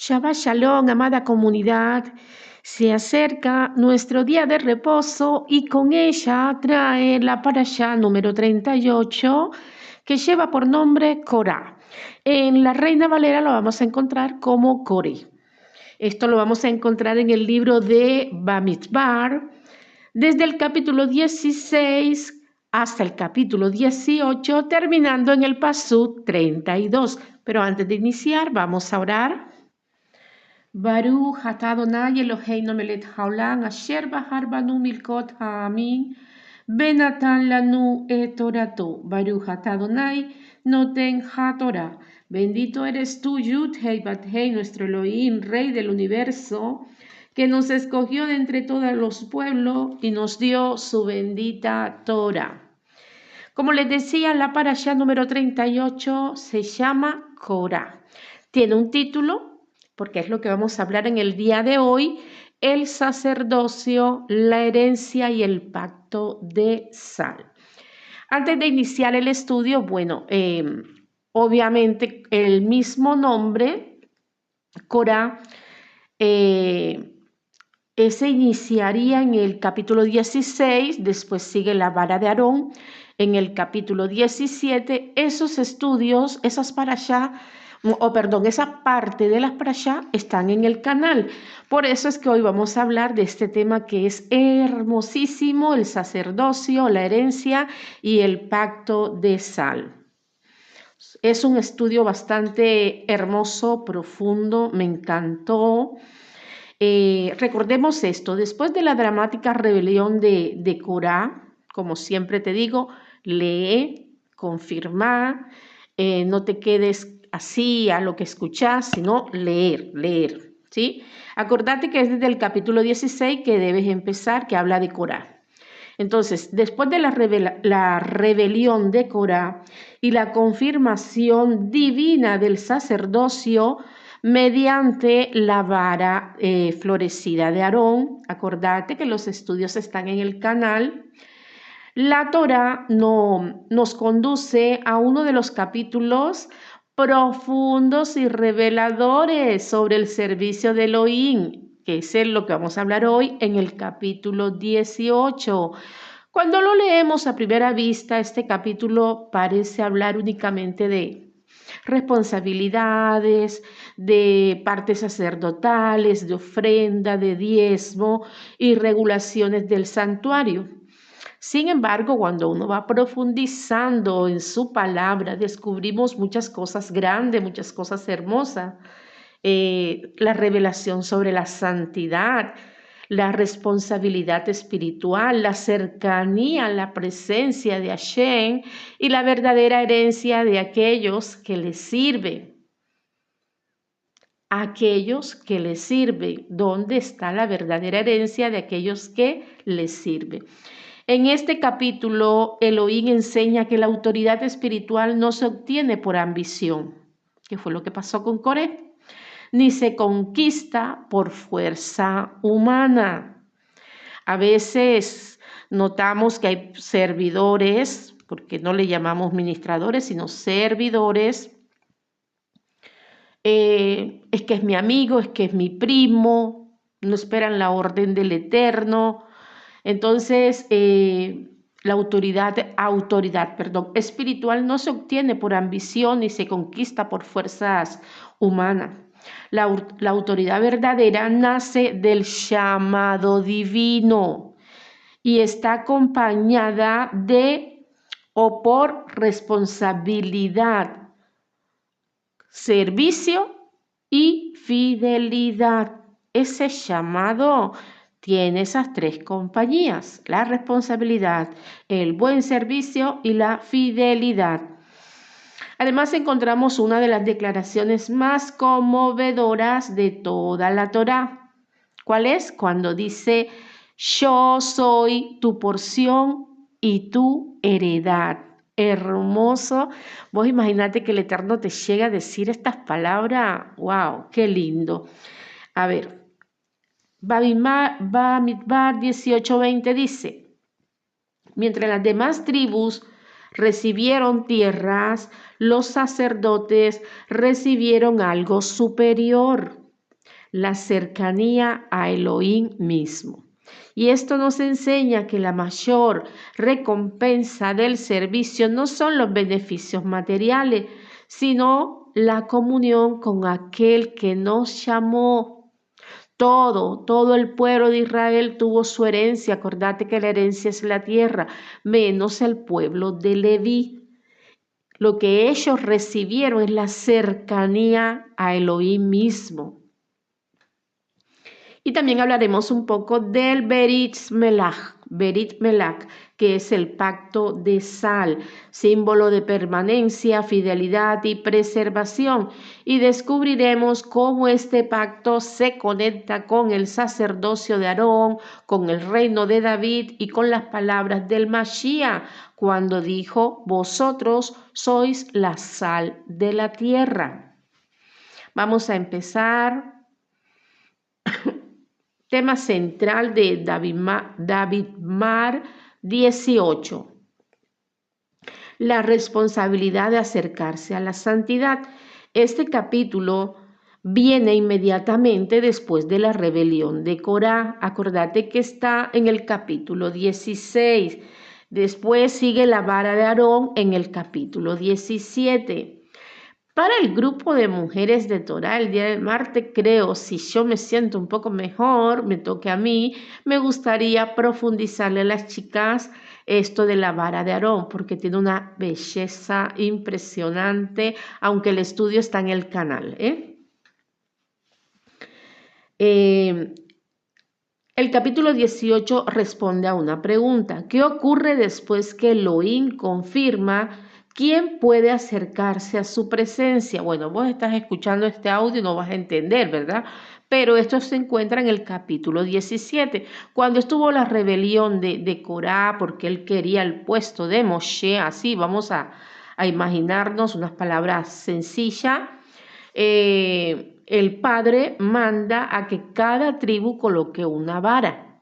Shabbat Shalom, amada comunidad. Se acerca nuestro día de reposo y con ella trae la parashá número 38 que lleva por nombre Corá. En la Reina Valera lo vamos a encontrar como Coré. Esto lo vamos a encontrar en el libro de Bamidbar, desde el capítulo 16 hasta el capítulo 18, terminando en el pasú 32. Pero antes de iniciar, vamos a orar. Baruch atah Adonai Eloheinu melech haolam asher bahar banu milkot ha'amim benatan lanu et torato. Baruch atah Adonai noten haTorah. Bendito eres tú, Yud Hei Bat Hei, nuestro Elohim, Rey del universo, que nos escogió de entre todos los pueblos y nos dio su bendita Torah. Como les decía, la parashá número 38 se llama Corá. Tiene un título, porque es lo que vamos a hablar en el día de hoy: el sacerdocio, la herencia y el pacto de sal. Antes de iniciar el estudio, obviamente el mismo nombre, Corá, se iniciaría en el capítulo 16, después sigue la vara de Aarón en el capítulo 17. Esos estudios, esa parte de las parashá están en el canal. Por eso es que hoy vamos a hablar de este tema que es hermosísimo: el sacerdocio, la herencia y el pacto de sal. Es un estudio bastante hermoso, profundo, me encantó. Recordemos esto: después de la dramática rebelión de Corá, como siempre te digo, lee, confirma, no te quedes así a lo que escuchas, sino leer, ¿sí? Acordate que es desde el capítulo 16 que debes empezar, que habla de Corá. Entonces, después de la rebelión de Corá y la confirmación divina del sacerdocio mediante la vara florecida de Aarón, acordate que los estudios están en el canal, la Torá nos conduce a uno de los capítulos profundos y reveladores sobre el servicio de Elohim, que es lo que vamos a hablar hoy en el capítulo 18. Cuando lo leemos a primera vista, este capítulo parece hablar únicamente de responsabilidades, de partes sacerdotales, de ofrenda, de diezmo y regulaciones del santuario. Sin embargo, cuando uno va profundizando en su palabra, descubrimos muchas cosas grandes, muchas cosas hermosas. La revelación sobre la santidad, la responsabilidad espiritual, la cercanía, la presencia de Hashem y la verdadera herencia de aquellos que le sirven. Aquellos que le sirven. ¿Dónde está la verdadera herencia de aquellos que le sirven? En este capítulo, Elohim enseña que la autoridad espiritual no se obtiene por ambición, que fue lo que pasó con Coré, ni se conquista por fuerza humana. A veces notamos que hay servidores, porque no le llamamos ministradores, sino servidores. Es que es mi amigo, es que es mi primo, no esperan la orden del Eterno. Entonces, la autoridad espiritual no se obtiene por ambición ni se conquista por fuerzas humanas. La autoridad verdadera nace del llamado divino y está acompañada de o por responsabilidad, servicio y fidelidad. Ese llamado tiene esas tres compañías: la responsabilidad, el buen servicio y la fidelidad. Además, encontramos una de las declaraciones más conmovedoras de toda la Torá. ¿Cuál es? Cuando dice: yo soy tu porción y tu heredad. Hermoso. Vos imaginate que el Eterno te llega a decir estas palabras. ¡Wow! ¡Qué lindo! A ver, Bamidbar 18:20 dice: mientras las demás tribus recibieron tierras, los sacerdotes recibieron algo superior. la cercanía a Elohim mismo. Y esto nos enseña que la mayor recompensa del servicio no son los beneficios materiales, sino la comunión con aquel que nos llamó. Todo el pueblo de Israel tuvo su herencia. Acordate que la herencia es la tierra, menos el pueblo de Leví. Lo que ellos recibieron es la cercanía a Elohim mismo. Y también hablaremos un poco del Berit Melach, que es el pacto de sal, símbolo de permanencia, fidelidad y preservación. Y descubriremos cómo este pacto se conecta con el sacerdocio de Aarón, con el reino de David y con las palabras del Mashiach, cuando dijo: vosotros sois la sal de la tierra. Vamos a empezar. Tema central de David Mar 18. La responsabilidad de acercarse a la santidad. Este capítulo viene inmediatamente después de la rebelión de Corá. Acordate que está en el capítulo 16. Después sigue la vara de Aarón en el capítulo 17. Para el grupo de mujeres de Torá, el día del martes, creo, si yo me siento un poco mejor, me toque a mí, me gustaría profundizarle a las chicas esto de la vara de Aarón, porque tiene una belleza impresionante, aunque el estudio está en el canal. El capítulo 18 responde a una pregunta. ¿Qué ocurre después que Elohim confirma quién puede acercarse a su presencia? Bueno, vos estás escuchando este audio y no vas a entender, ¿verdad? Pero esto se encuentra en el capítulo 17, cuando estuvo la rebelión de Corá, porque él quería el puesto de Moshe. Así vamos a imaginarnos unas palabras sencillas. El padre manda a que cada tribu coloque una vara,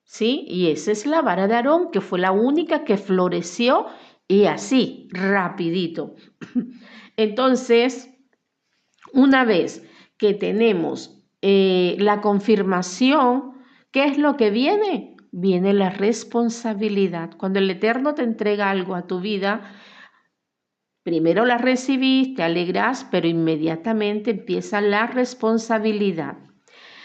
¿sí? Y esa es la vara de Aarón, que fue la única que floreció y así, rapidito. Entonces, una vez que tenemos la confirmación, ¿qué es lo que viene? Viene la responsabilidad. Cuando el Eterno te entrega algo a tu vida, primero la recibís, te alegras, pero inmediatamente empieza la responsabilidad.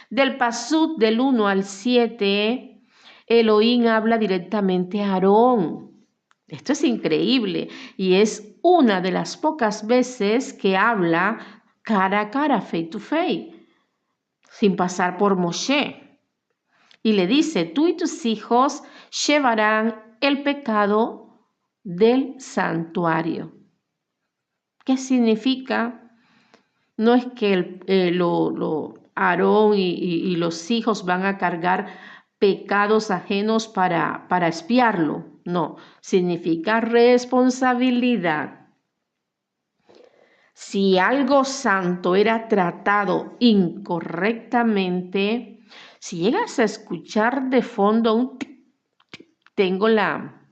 Del pasuk del 1 al 7, Elohim habla directamente a Aarón. Esto es increíble y es una de las pocas veces que habla cara a cara, face to face, sin pasar por Moshe. Y le dice: tú y tus hijos llevarán el pecado del santuario. ¿Qué significa? No es que Aarón y los hijos van a cargar pecados ajenos para expiarlo. No, significa responsabilidad. Si algo santo era tratado incorrectamente, si llegas a escuchar de fondo tengo la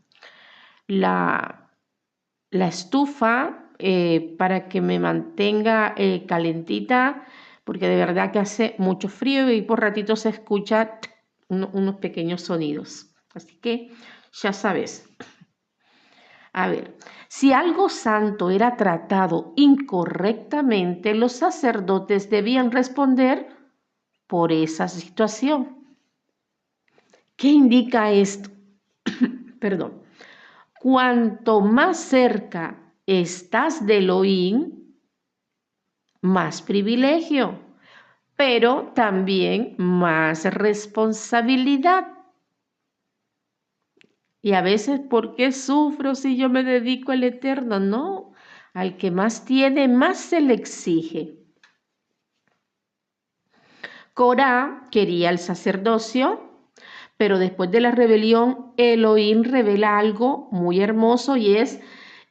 estufa para que me mantenga calentita, porque de verdad que hace mucho frío y por ratitos se escucha unos pequeños sonidos. Así que ya sabes. A ver, si algo santo era tratado incorrectamente, los sacerdotes debían responder por esa situación. ¿Qué indica esto? Perdón. Cuanto más cerca estás de Elohim, más privilegio, pero también más responsabilidad. Y a veces, ¿por qué sufro si yo me dedico al Eterno? No, al que más tiene, más se le exige. Corá quería el sacerdocio, pero después de la rebelión, Elohim revela algo muy hermoso y es: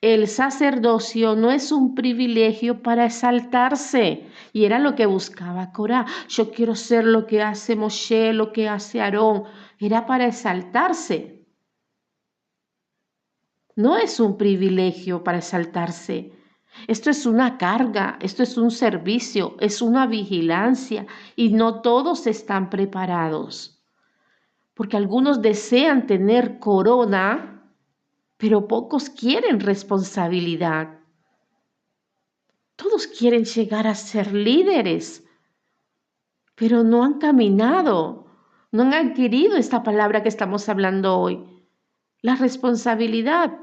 el sacerdocio no es un privilegio para exaltarse. Y era lo que buscaba Corá. Yo quiero ser lo que hace Moshe, lo que hace Aarón. Era para exaltarse. No es un privilegio para exaltarse. Esto es una carga, esto es un servicio, es una vigilancia y no todos están preparados. Porque algunos desean tener corona, pero pocos quieren responsabilidad. Todos quieren llegar a ser líderes, pero no han caminado, no han adquirido esta palabra que estamos hablando hoy, la responsabilidad.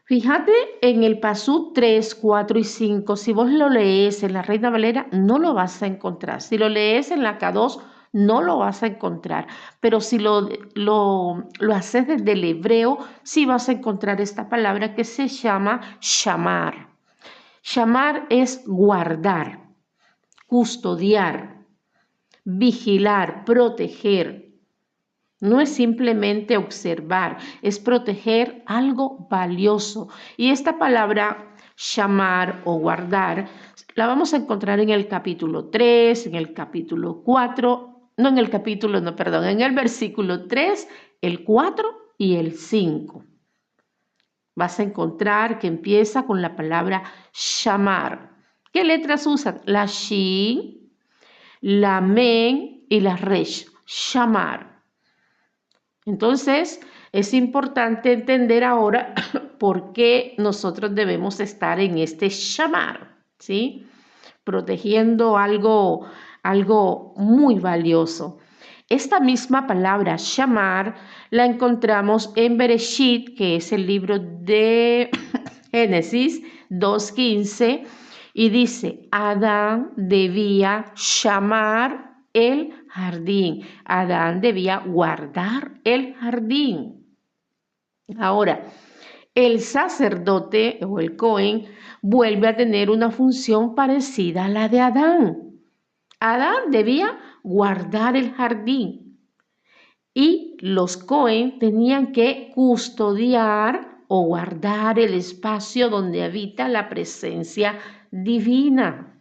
Fíjate en el Pasú 3, 4 y 5. Si vos lo lees en la Reina Valera, no lo vas a encontrar. Si lo lees en la K2, no lo vas a encontrar. Pero si lo haces desde el hebreo, sí vas a encontrar esta palabra que se llama shamar. Shamar es guardar, custodiar, vigilar, proteger. No es simplemente observar, es proteger algo valioso. Y esta palabra llamar o guardar la vamos a encontrar en el capítulo 3, en el capítulo 4, no en el capítulo, no, perdón, en el versículo 3, el 4 y el 5. Vas a encontrar que empieza con la palabra llamar. ¿Qué letras usan? La shin, la men y la resh. Llamar. Entonces, es importante entender ahora por qué nosotros debemos estar en este shamar, ¿sí? Protegiendo algo muy valioso. Esta misma palabra shamar la encontramos en Bereshit, que es el libro de Génesis 2:15, y dice, Adán debía llamar el jardín. Adán debía guardar el jardín. Ahora, el sacerdote o el Cohen vuelve a tener una función parecida a la de Adán. Adán debía guardar el jardín y los Cohen tenían que custodiar o guardar el espacio donde habita la presencia divina.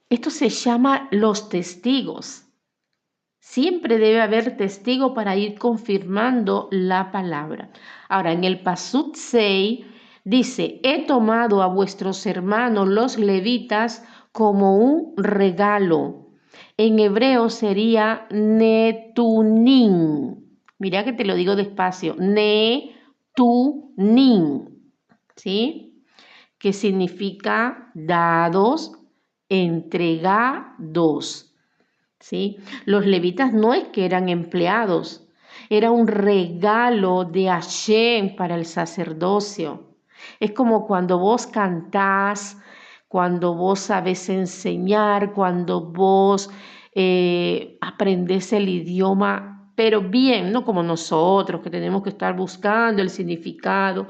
Esto se llama los testigos. Siempre debe haber testigo para ir confirmando la palabra. Ahora, en el Pasuk 6 dice, he tomado a vuestros hermanos los levitas como un regalo. En hebreo sería netunim. Mira que te lo digo despacio. Netunim. ¿Sí? Que significa dados, entregados. ¿Sí? Los levitas no es que eran empleados, era un regalo de Hashem para el sacerdocio. Es como cuando vos cantás, cuando vos sabés enseñar, cuando vos aprendés el idioma, pero bien, no como nosotros que tenemos que estar buscando el significado.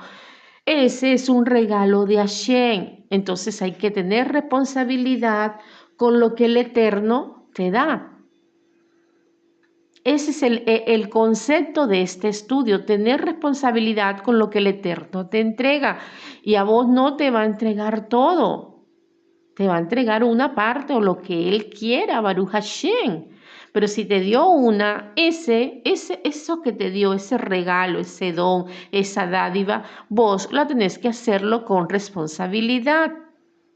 Ese es un regalo de Hashem. Entonces hay que tener responsabilidad con lo que el Eterno te da. Ese es el concepto de este estudio, tener responsabilidad con lo que el Eterno te entrega. Y a vos no te va a entregar todo, te va a entregar una parte o lo que Él quiera, Baruch Hashem. Pero si te dio eso que te dio, ese regalo, ese don, esa dádiva, vos la tenés que hacerlo con responsabilidad,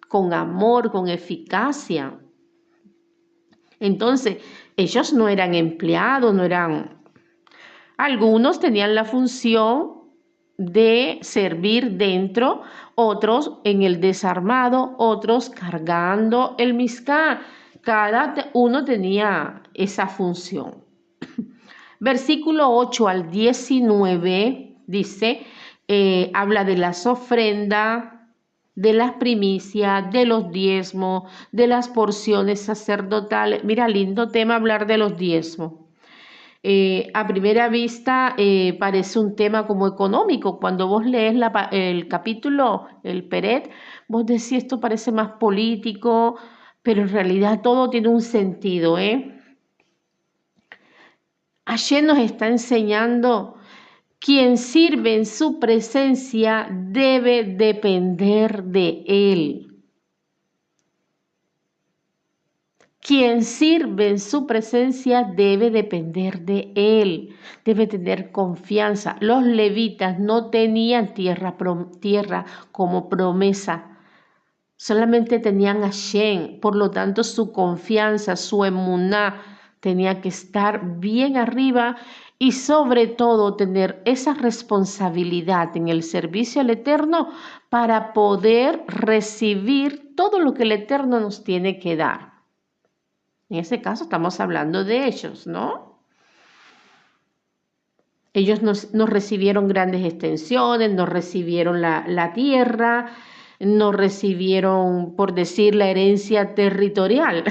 con amor, con eficacia. Entonces, ellos no eran empleados, no eran... Algunos tenían la función de servir dentro, otros en el desarmado, otros cargando el Mizcán. Cada uno tenía esa función. Versículo 8 al 19 dice, habla de las ofrendas, de las primicias, de los diezmos, de las porciones sacerdotales. Mira, lindo tema hablar de los diezmos. A primera vista parece un tema como económico. Cuando vos lees el capítulo, el Peret, vos decís esto parece más político, pero en realidad todo tiene un sentido, Ayer nos está enseñando, quien sirve en su presencia debe depender de él. Quien sirve en su presencia debe depender de él, debe tener confianza. Los levitas no tenían tierra como promesa, solamente tenían a Hashem, por lo tanto su confianza, su emuná tenía que estar bien arriba y sobre todo tener esa responsabilidad en el servicio al Eterno para poder recibir todo lo que el Eterno nos tiene que dar. En ese caso estamos hablando de ellos, ¿no? Ellos nos recibieron grandes extensiones, nos recibieron la tierra, nos recibieron, por decir, la herencia territorial,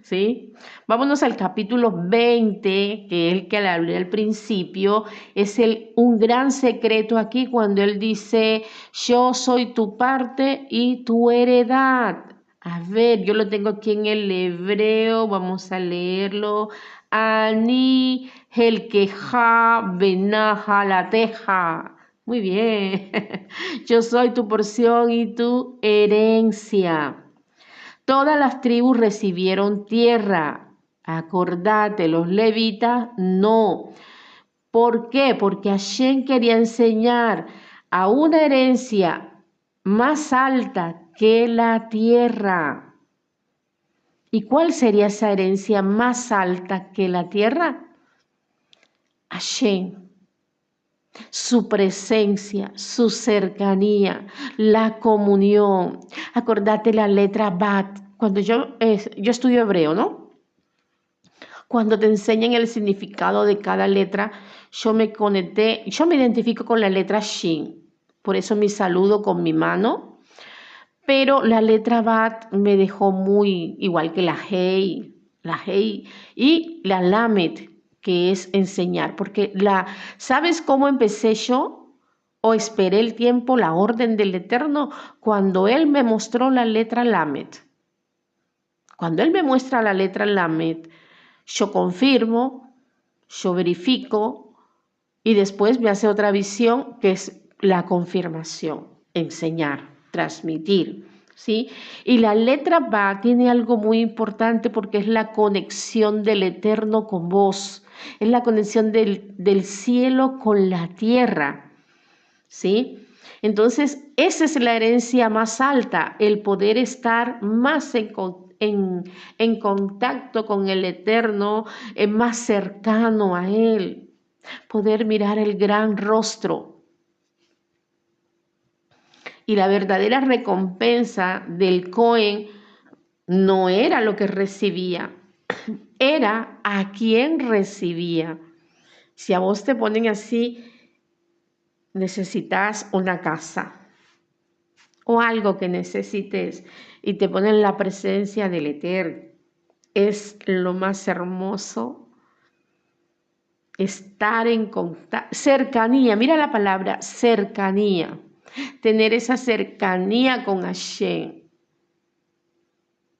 ¿sí? Vámonos al capítulo 20, que es el que le hablé al principio, es un gran secreto aquí cuando él dice, yo soy tu parte y tu heredad. A ver, yo lo tengo aquí en el hebreo, vamos a leerlo. Ani helkeja benaja la teja. Muy bien. Yo soy tu porción y tu herencia. Todas las tribus recibieron tierra. Acordate, los levitas no. ¿Por qué? Porque Hashem quería enseñar a una herencia más alta que la tierra. ¿Y cuál sería esa herencia más alta que la tierra? Hashem, su presencia, su cercanía, la comunión. Acordate la letra Bat. Cuando yo estudio hebreo, ¿no? Cuando te enseñan el significado de cada letra, yo me identifico con la letra Shin. Por eso mi saludo con mi mano. Pero la letra Bat me dejó muy igual que la Hei y la Lamed, que es enseñar. Porque ¿sabes cómo empecé yo? O esperé el tiempo, la orden del Eterno, cuando Él me mostró la letra Lamed. Cuando Él me muestra la letra Lamed, yo confirmo, yo verifico y después me hace otra visión que es la confirmación, enseñar, transmitir, ¿sí? Y la letra Ba tiene algo muy importante porque es la conexión del Eterno con vos, es la conexión del cielo con la tierra, ¿sí? Entonces, esa es la herencia más alta, el poder estar más en contacto con el Eterno, más cercano a Él, poder mirar el gran rostro. Y la verdadera recompensa del Cohen no era lo que recibía, era a quien recibía. Si a vos te ponen así, necesitas una casa o algo que necesites y te ponen la presencia del Eterno, es lo más hermoso. Estar en contacto, cercanía, mira la palabra cercanía, tener esa cercanía con Hashem.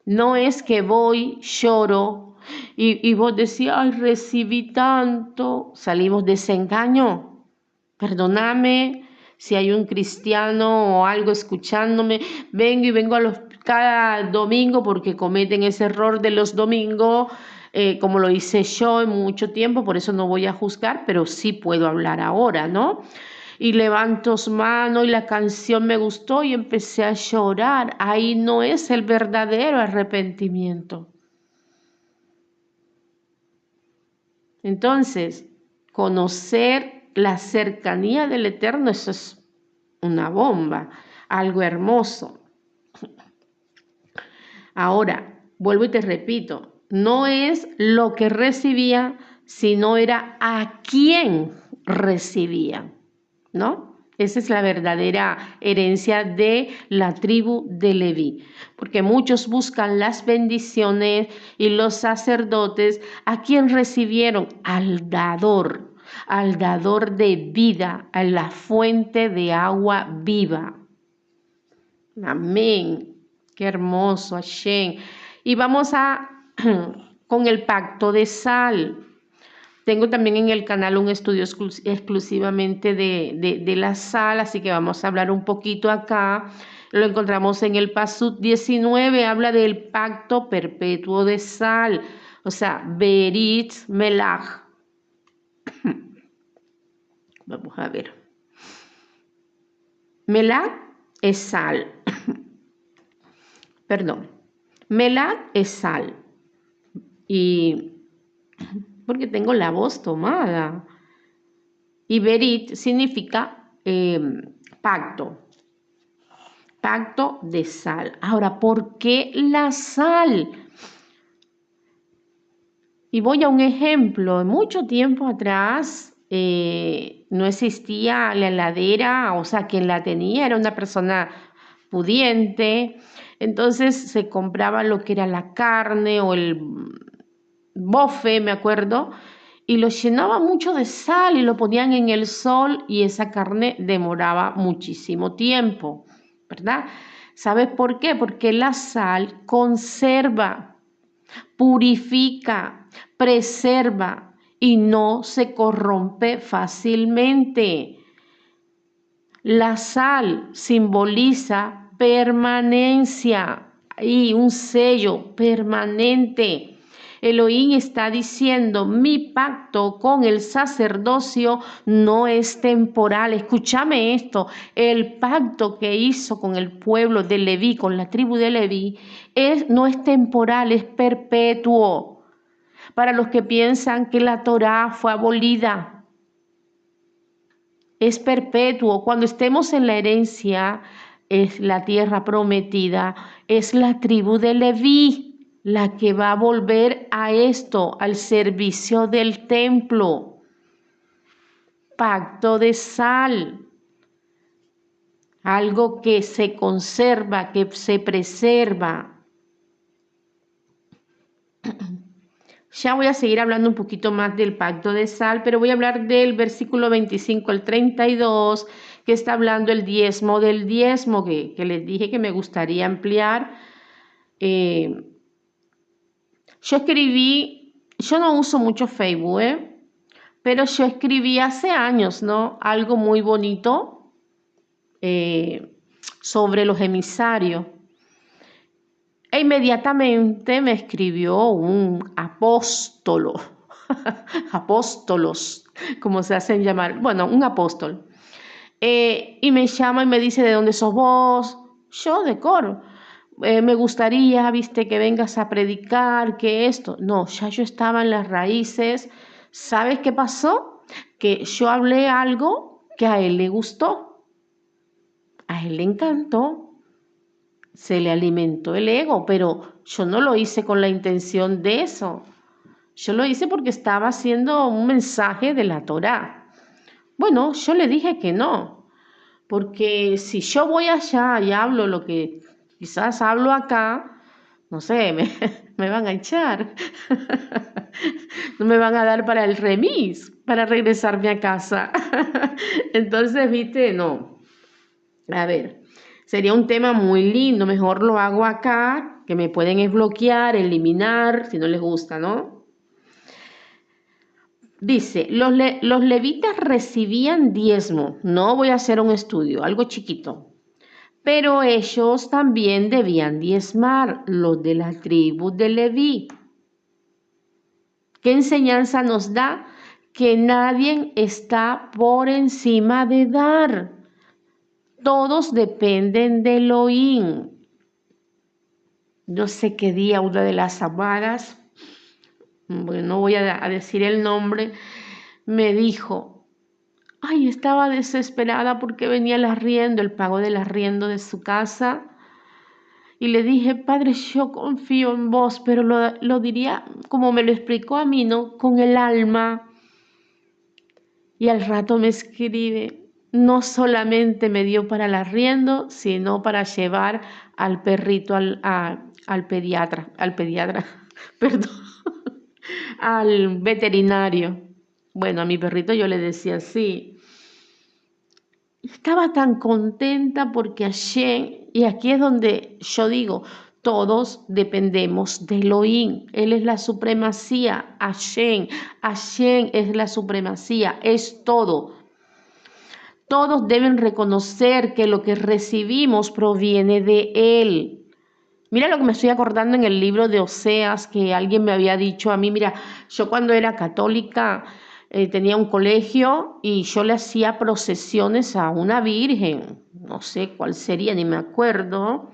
No es que voy, lloro y vos decís, ay, recibí tanto, salimos de ese engaño. Perdóname si hay un cristiano o algo escuchándome, vengo cada domingo porque cometen ese error de los domingos, como lo hice yo en mucho tiempo, por eso no voy a juzgar, pero sí puedo hablar ahora, ¿no? Y levanto mano y la canción me gustó y empecé a llorar. Ahí no es el verdadero arrepentimiento. Entonces, conocer la cercanía del Eterno, eso es una bomba, algo hermoso. Ahora, vuelvo y te repito, no es lo que recibía, sino era a quién recibía, ¿no? Esa es la verdadera herencia de la tribu de Leví, porque muchos buscan las bendiciones y los sacerdotes, ¿a quién recibieron? Al dador de vida, a la fuente de agua viva. Amén. Qué hermoso, Hashem. Y vamos con el pacto de sal. Tengo también en el canal un estudio exclusivamente de la sal, así que vamos a hablar un poquito acá. Lo encontramos en el Pasuk 19, habla del pacto perpetuo de sal, o sea, Berit Melach. Vamos a ver. Melach es sal. Perdón. Melach es sal. Y porque tengo la voz tomada. Y Berit significa pacto. Pacto de sal. Ahora, ¿por qué la sal? Y voy a un ejemplo. Mucho tiempo atrás no existía la heladera, o sea, quien la tenía era una persona pudiente. Entonces se compraba lo que era la carne o el bofe, me acuerdo, y lo llenaba mucho de sal y lo ponían en el sol y esa carne demoraba muchísimo tiempo, ¿verdad? ¿Sabes por qué? Porque la sal conserva, purifica, preserva y no se corrompe fácilmente. La sal simboliza permanencia y un sello permanente. Elohim está diciendo, mi pacto con el sacerdocio no es temporal. Escúchame esto, el pacto que hizo con el pueblo de Leví, con la tribu de Leví, no es temporal, es perpetuo. Para los que piensan que la Torá fue abolida, es perpetuo. Cuando estemos en la herencia, es la tierra prometida, es la tribu de Leví la que va a volver a esto, al servicio del templo. Pacto de sal, algo que se conserva, que se preserva. Ya voy a seguir hablando un poquito más del pacto de sal, pero voy a hablar del versículo 25 al 32, que está hablando el diezmo del diezmo, que les dije que me gustaría ampliar. Yo no uso mucho Facebook, pero yo escribí hace años, ¿no? Algo muy bonito sobre los emisarios. E inmediatamente me escribió un apóstolo, apóstolos, como se hacen llamar, bueno, un apóstol. Y me llama y me dice, ¿de dónde sos vos? Yo de Coro. Me gustaría, viste, que vengas a predicar, que esto. No, ya yo estaba en las raíces. ¿Sabes qué pasó? Que yo hablé algo que a él le gustó. A él le encantó. Se le alimentó el ego, pero yo no lo hice con la intención de eso. Yo lo hice porque estaba haciendo un mensaje de la Torá. Bueno, yo le dije que no, porque si yo voy allá y hablo lo que quizás hablo acá, no sé, me van a echar. No me van a dar para el remis, para regresarme a casa. Entonces, viste, no. A ver, sería un tema muy lindo, mejor lo hago acá, que me pueden bloquear, eliminar, si no les gusta, ¿no? Dice, los levitas recibían diezmo, no voy a hacer un estudio, algo chiquito, pero ellos también debían diezmar, los de la tribu de Leví. ¿Qué enseñanza nos da? Que nadie está por encima de dar. Todos dependen de Elohim. No sé qué día una de las amadas, bueno, no voy a decir el nombre, me dijo, ay, estaba desesperada porque venía el pago del arriendo de su casa. Y le dije, Padre, yo confío en vos, pero lo diría como me lo explicó a mí, ¿no? Con el alma. Y al rato me escribe, no solamente me dio para el arriendo, sino para llevar al perrito al pediatra, perdón, al veterinario. Bueno, a mi perrito yo le decía así. Estaba tan contenta porque ayer, y aquí es donde yo digo, Todos dependemos de Elohim. Él es la supremacía. Hashem. Hashem es la supremacía. Es todo. Todos deben reconocer que lo que recibimos proviene de Él. Mira lo que me estoy acordando en el libro de Oseas, que alguien me había dicho a mí, mira, yo cuando era católica tenía un colegio y yo le hacía procesiones a una virgen, no sé cuál sería, ni me acuerdo.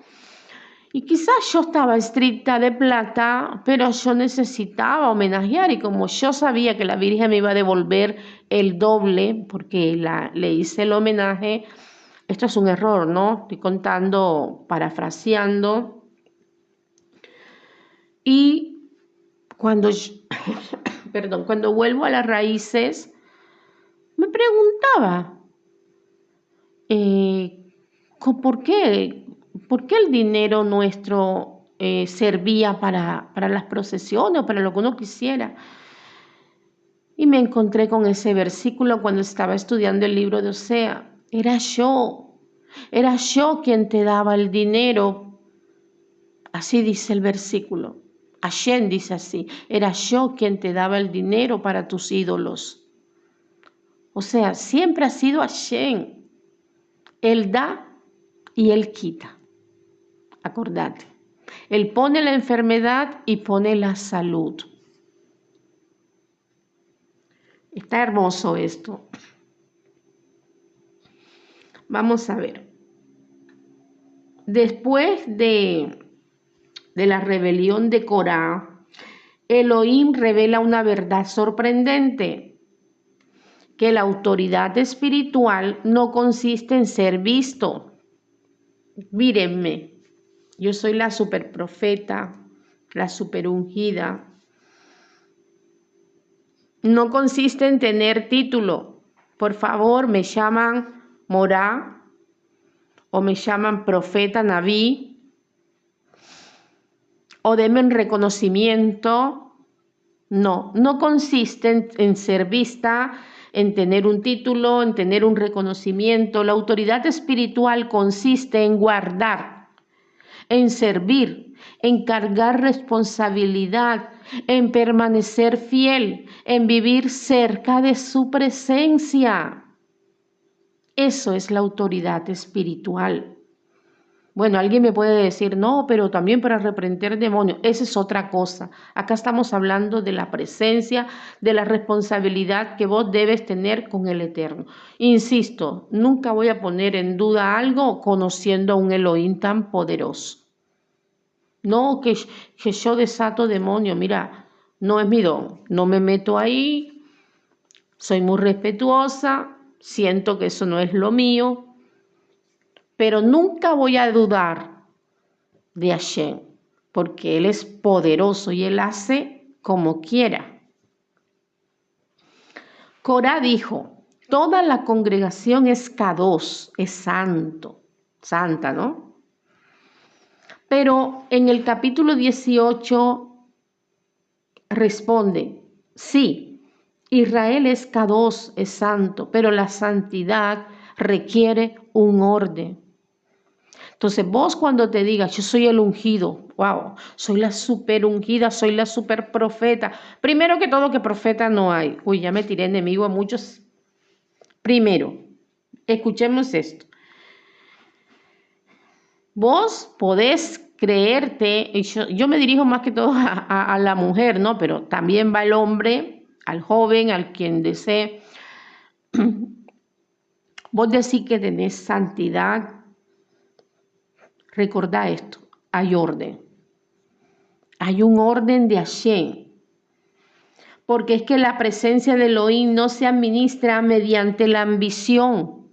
Y quizás yo estaba estricta de plata, pero yo necesitaba homenajear y como yo sabía que la Virgen me iba a devolver el doble porque le hice el homenaje, esto es un error, ¿no? Estoy contando, parafraseando. Y cuando, perdón, cuando vuelvo a las raíces, me preguntaba, ¿por qué? ¿Por qué el dinero nuestro servía para las procesiones o para lo que uno quisiera? Y me encontré con ese versículo cuando estaba estudiando el libro de Osea. Era yo quien te daba el dinero. Así dice el versículo. Hashem dice así, era yo quien te daba el dinero para tus ídolos. O sea, siempre ha sido Hashem. Él da y Él quita. Acordate. Él pone la enfermedad y pone la salud. Está hermoso esto. Vamos a ver. Después de la rebelión de Corá, Elohim revela una verdad sorprendente, que la autoridad espiritual no consiste en ser visto. Mírenme, yo soy la superprofeta, la superungida. No consiste en tener título. Por favor, me llaman Morá o me llaman profeta Naví o denme un reconocimiento. No consiste en ser vista, en tener un título, en tener un reconocimiento. La autoridad espiritual consiste en guardar, en servir, en cargar responsabilidad, en permanecer fiel, en vivir cerca de su presencia. Eso es la autoridad espiritual. Bueno, alguien me puede decir, no, pero también para reprender demonios. Esa es otra cosa. Acá estamos hablando de la presencia, de la responsabilidad que vos debes tener con el Eterno. Insisto, nunca voy a poner en duda algo conociendo a un Elohim tan poderoso. No, que yo desato demonios. Mira, no es mi don. No me meto ahí. Soy muy respetuosa. Siento que eso no es lo mío. Pero nunca voy a dudar de Hashem, porque Él es poderoso y Él hace como quiera. Corá dijo, toda la congregación es Kadosh, es santo, santa, ¿no? Pero en el capítulo 18 responde, sí, Israel es Kadosh, es santo, pero la santidad requiere un orden. Entonces vos cuando te digas, yo soy el ungido, wow, soy la super ungida, soy la super profeta. Primero que todo que profeta no hay. Uy, ya me tiré enemigo a muchos. Primero, escuchemos esto. Vos podés creerte, y yo me dirijo más que todo a la mujer, ¿no? Pero también va el hombre, al joven, al quien desee. Vos decís que tenés santidad. Recordá esto, hay orden. Hay un orden de Hashem. Porque es que la presencia de Elohim no se administra mediante la ambición.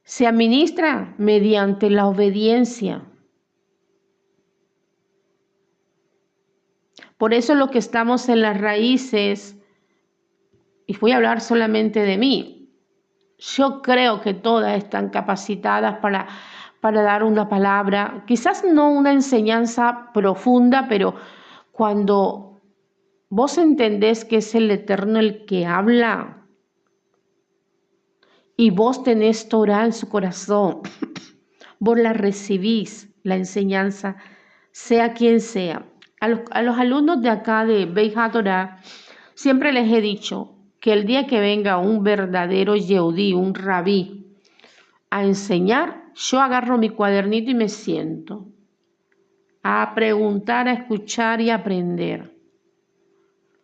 Se administra mediante la obediencia. Por eso lo que estamos en las raíces, y voy a hablar solamente de mí, yo creo que todas están capacitadas para dar una palabra, quizás no una enseñanza profunda, pero cuando vos entendés que es el Eterno el que habla y vos tenés Torah en su corazón vos la recibís, la enseñanza, sea quien sea. A los alumnos de acá de Beit HaTorah siempre les he dicho que el día que venga un verdadero Yehudí, un rabí, a enseñar, yo agarro mi cuadernito y me siento a preguntar, a escuchar y a aprender.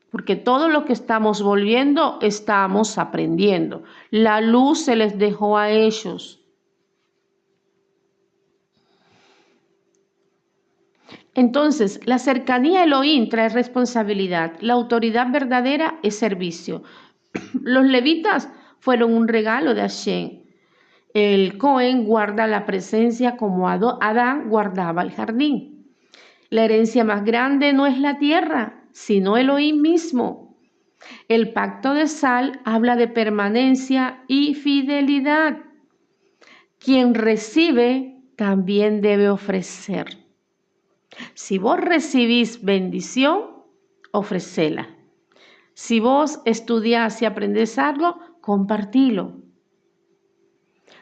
Porque todo lo que estamos volviendo, estamos aprendiendo. La luz se les dejó a ellos. Entonces, la cercanía a Elohim trae responsabilidad. La autoridad verdadera es servicio. Los levitas fueron un regalo de Hashem. El Cohen guarda la presencia como Adán guardaba el jardín. La herencia más grande no es la tierra, sino Elohim mismo. El pacto de sal habla de permanencia y fidelidad. Quien recibe también debe ofrecer. Si vos recibís bendición, ofrecela. Si vos estudiás y aprendés algo, compartilo.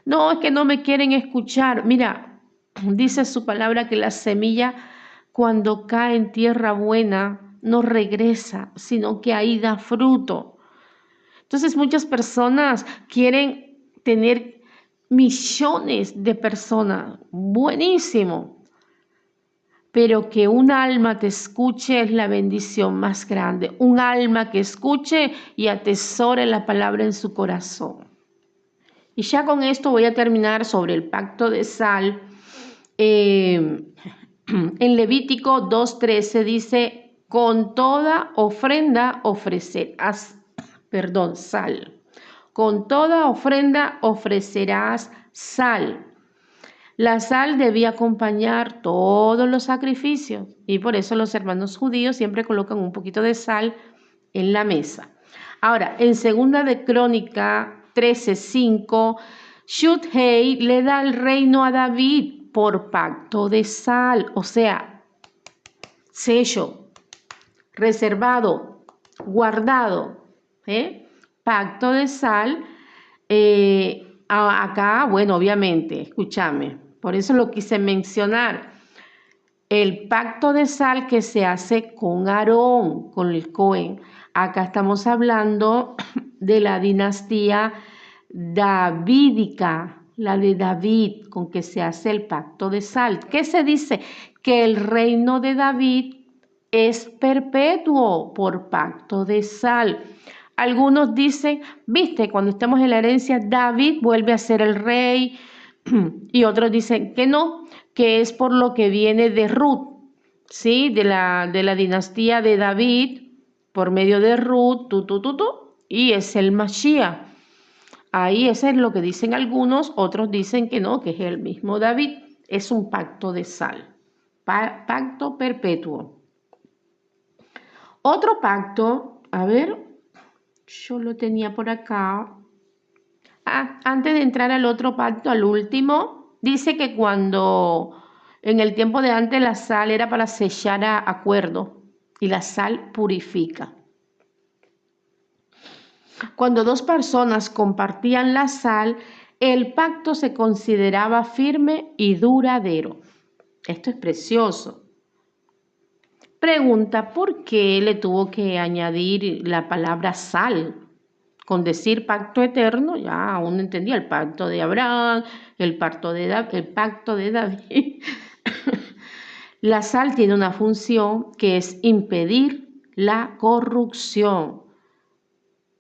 No, es que no me quieren escuchar. Mira, dice su palabra que la semilla cuando cae en tierra buena no regresa, sino que ahí da fruto. Entonces muchas personas quieren tener millones de personas. Buenísimo. Pero que un alma te escuche es la bendición más grande. Un alma que escuche y atesore la palabra en su corazón. Y ya con esto voy a terminar sobre el pacto de sal. En Levítico 2:13 dice, con toda ofrenda ofrecerás, sal. Con toda ofrenda ofrecerás sal. La sal debía acompañar todos los sacrificios y por eso los hermanos judíos siempre colocan un poquito de sal en la mesa. Ahora, en Segunda de Crónica 13:5, Shut-Hei le da el reino a David por pacto de sal, o sea, sello, reservado, guardado, pacto de sal. Acá, bueno, obviamente, escúchame, por eso lo quise mencionar. El pacto de sal que se hace con Aarón, con el Cohen. Acá estamos hablando de la dinastía davídica, la de David, con que se hace el pacto de sal. ¿Qué se dice? Que el reino de David es perpetuo por pacto de sal. Algunos dicen, viste, cuando estemos en la herencia, David vuelve a ser el rey, y otros dicen que no, que es por lo que viene de Ruth, ¿sí? De la dinastía de David, por medio de Ruth, y es el Mashiach. Ahí eso es lo que dicen algunos, otros dicen que no, que es el mismo David. Es un pacto de sal, pacto perpetuo. Otro pacto, a ver, yo lo tenía por acá. Antes de entrar al otro pacto, al último, dice que cuando en el tiempo de antes la sal era para sellar acuerdo y la sal purifica. Cuando dos personas compartían la sal, el pacto se consideraba firme y duradero. Esto es precioso. Pregunta, ¿por qué le tuvo que añadir la palabra sal? Con decir pacto eterno, ya uno entendía el pacto de Abraham, el pacto de David. La sal tiene una función que es impedir la corrupción.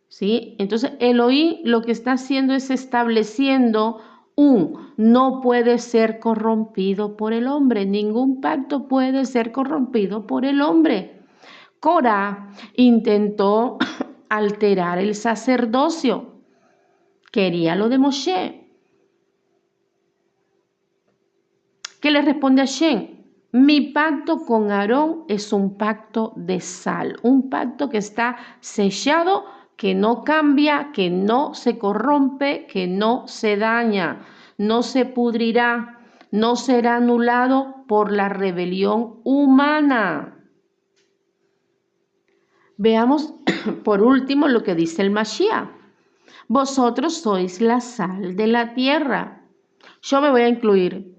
¿Sí? Entonces, Elohim lo que está haciendo es estableciendo no puede ser corrompido por el hombre. Ningún pacto puede ser corrompido por el hombre. Corá intentó alterar el sacerdocio. Quería lo de Moshe. ¿Qué le responde a Hashem? Mi pacto con Aarón es un pacto de sal, un pacto que está sellado, que no cambia, que no se corrompe, que no se daña, no se pudrirá, no será anulado por la rebelión humana. Veamos por último lo que dice el Mashiach. Vosotros sois la sal de la tierra. Yo me voy a incluir.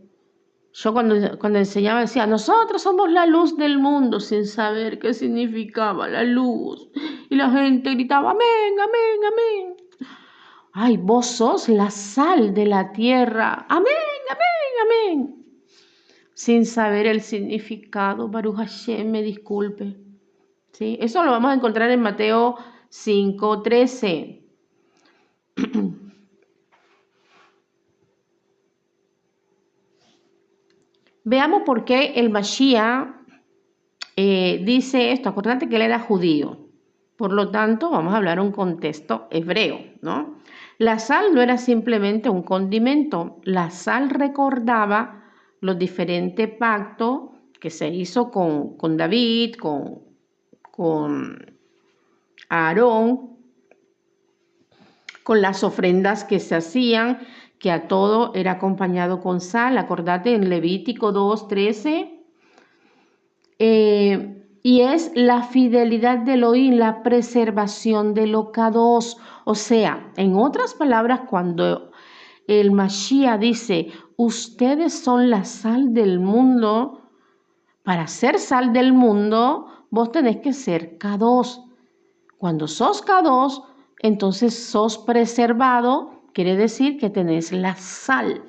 Yo cuando enseñaba decía, nosotros somos la luz del mundo, sin saber qué significaba la luz. Y la gente gritaba, amén, amén, amén. Ay, vos sos la sal de la tierra. Amén, amén, amén. Sin saber el significado, Baruch Hashem, me disculpe. ¿Sí? Eso lo vamos a encontrar en Mateo 5:13. Veamos por qué el Mashiach dice esto. Acordate que él era judío. Por lo tanto, vamos a hablar un contexto hebreo, ¿no? La sal no era simplemente un condimento. La sal recordaba los diferentes pactos que se hizo con David, con Aarón, con las ofrendas que se hacían, que a todo era acompañado con sal. Acordate en Levítico 2:13. Y es la fidelidad de Elohim, la preservación de lo Kadosh. O sea, en otras palabras, cuando el Mashiach dice, ustedes son la sal del mundo, para ser sal del mundo, vos tenés que ser Kadosh. Cuando sos Kadosh, entonces sos preservado, quiere decir que tenés la sal.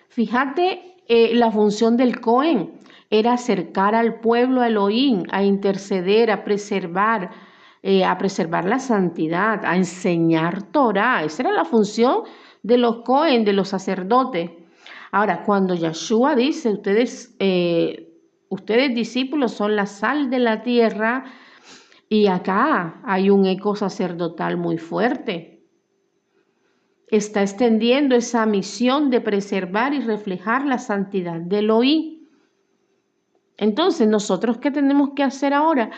Fíjate, la función del Cohen era acercar al pueblo a Elohim, a interceder, a preservar la santidad, a enseñar Torah. Esa era la función de los Cohen, de los sacerdotes. Ahora, cuando Yeshua dice, ustedes discípulos son la sal de la tierra, y acá hay un eco sacerdotal muy fuerte. Está extendiendo esa misión de preservar y reflejar la santidad de Elohim. Entonces, ¿nosotros qué tenemos que hacer ahora?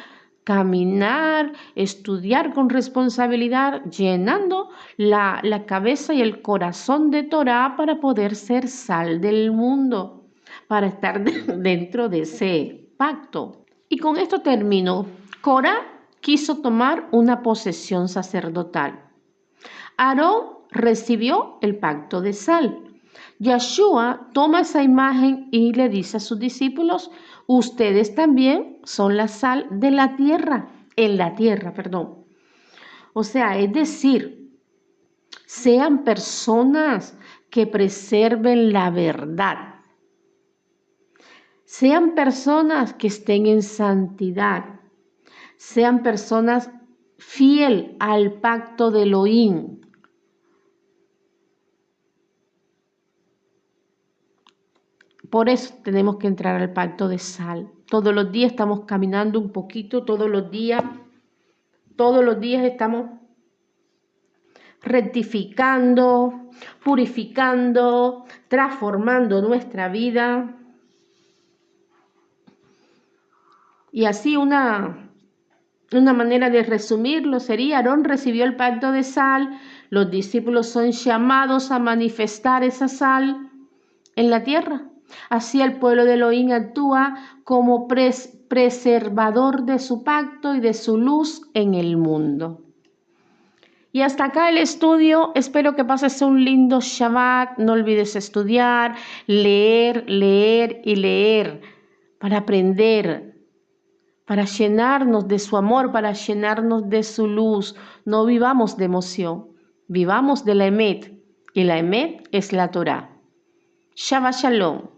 Caminar, estudiar con responsabilidad, llenando la cabeza y el corazón de Torah para poder ser sal del mundo, para estar dentro de ese pacto. Y con esto termino. Corá quiso tomar una posesión sacerdotal. Aarón recibió el pacto de sal. Yeshua toma esa imagen y le dice a sus discípulos, ustedes también son la sal de la tierra, en la tierra, perdón. O sea, es decir, sean personas que preserven la verdad. Sean personas que estén en santidad. Sean personas fiel al pacto de Elohim. Por eso tenemos que entrar al pacto de sal. Todos los días estamos caminando un poquito, todos los días estamos rectificando, purificando, transformando nuestra vida. Y así una manera de resumirlo sería, Aarón recibió el pacto de sal, los discípulos son llamados a manifestar esa sal en la tierra. Así el pueblo de Elohim actúa como preservador de su pacto y de su luz en el mundo. Y hasta acá el estudio. Espero que pases un lindo Shabbat. No olvides estudiar, leer, leer y leer para aprender, para llenarnos de su amor, para llenarnos de su luz. No vivamos de emoción, vivamos de la Emet. Y la Emet es la Torah. Shabbat Shalom.